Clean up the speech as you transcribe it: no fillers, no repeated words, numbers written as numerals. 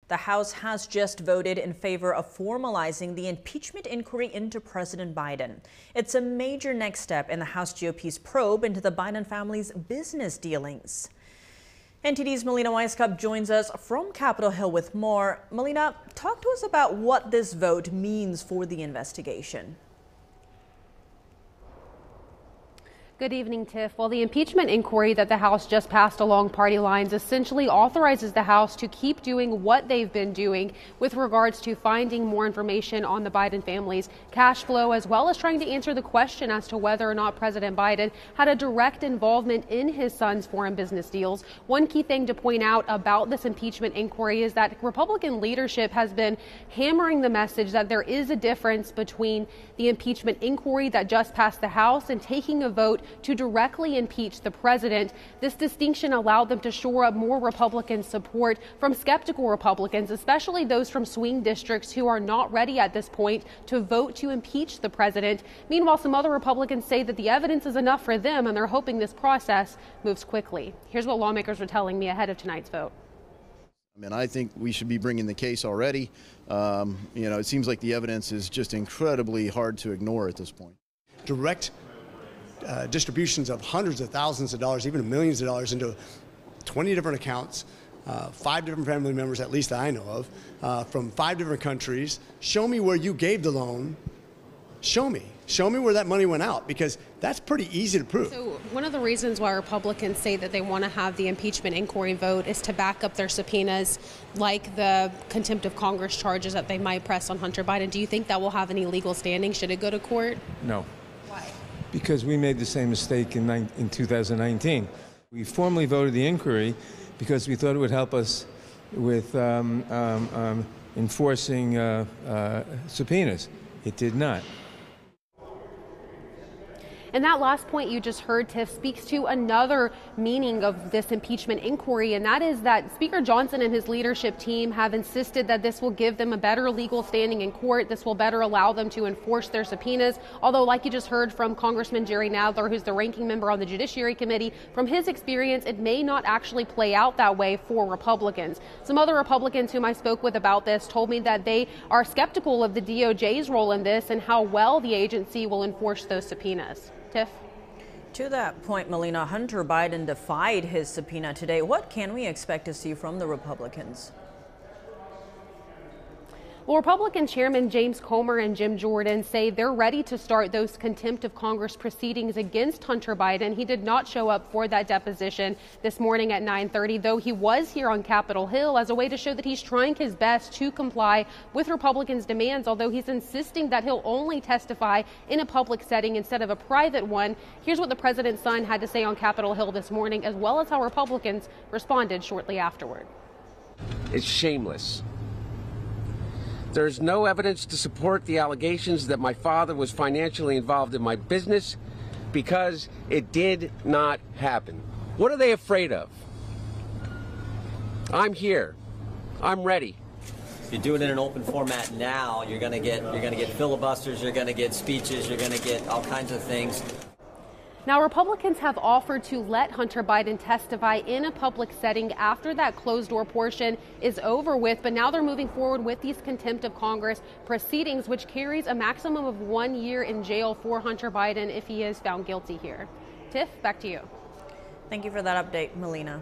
The House has just voted in favor of formalizing the impeachment inquiry into President Biden. It's a major next step in the House GOP's probe into the Biden family's business dealings. NTD's Melina Weisskopf joins us from Capitol Hill with more. Melina, talk to us about what this vote means for the investigation. Good evening, Tiff. Well, the impeachment inquiry that the House just passed along party lines essentially authorizes the House to keep doing what they've been doing with regards to finding more information on the Biden family's cash flow, as well as trying to answer the question as to whether or not President Biden had a direct involvement in his son's foreign business deals. One key thing to point out about this impeachment inquiry is that Republican leadership has been hammering the message that there is a difference between the impeachment inquiry that just passed the House and taking a vote to directly impeach the president. This distinction allowed them to shore up more Republican support from skeptical Republicans, especially those from swing districts who are not ready at this point to vote to impeach the president. Meanwhile, some other Republicans say that the evidence is enough for them, and they're hoping this process moves quickly. Here's what lawmakers were telling me ahead of tonight's vote. I think we should be bringing the case already. It seems like the evidence is just incredibly hard to ignore at this point. Direct distributions of hundreds of thousands of dollars, even millions of dollars, into 20 different accounts, 5 different family members, at least that I know of, from 5 different countries. Show me where you gave the loan. Show me where that money went out, because that's pretty easy to prove. So one of the reasons why Republicans say that they want to have the impeachment inquiry vote is to back up their subpoenas, like the contempt of Congress charges that they might press on Hunter Biden. Do you think that will have any legal standing? Should it go to court? No. Why? Because we made the same mistake in 2019. We formally voted the inquiry because we thought it would help us with enforcing subpoenas. It did not. And that last point you just heard, Tiff, speaks to another meaning of this impeachment inquiry, and that is that Speaker Johnson and his leadership team have insisted that this will give them a better legal standing in court. This will better allow them to enforce their subpoenas. Although, like you just heard from Congressman Jerry Nadler, who's the ranking member on the Judiciary Committee, from his experience, it may not actually play out that way for Republicans. Some other Republicans whom I spoke with about this told me that they are skeptical of the DOJ's role in this and how well the agency will enforce those subpoenas. Tiff? To that point, Melina, Hunter Biden defied his subpoena today. What can we expect to see from the Republicans? Well, Republican Chairman James Comer and Jim Jordan say they're ready to start those contempt of Congress proceedings against Hunter Biden. He did not show up for that deposition this morning at 9:30, though he was here on Capitol Hill as a way to show that he's trying his best to comply with Republicans' demands, although he's insisting that he'll only testify in a public setting instead of a private one. Here's what the president's son had to say on Capitol Hill this morning, as well as how Republicans responded shortly afterward. It's shameless. There's no evidence to support the allegations that my father was financially involved in my business, because it did not happen. What are they afraid of? I'm here. I'm ready. If you do it in an open format now, you're going to get filibusters, you're going to get speeches, you're going to get all kinds of things. Now, Republicans have offered to let Hunter Biden testify in a public setting after that closed-door portion is over with, but now they're moving forward with these contempt of Congress proceedings, which carries a maximum of 1 year in jail for Hunter Biden if he is found guilty here. Tiff, back to you. Thank you for that update, Melina.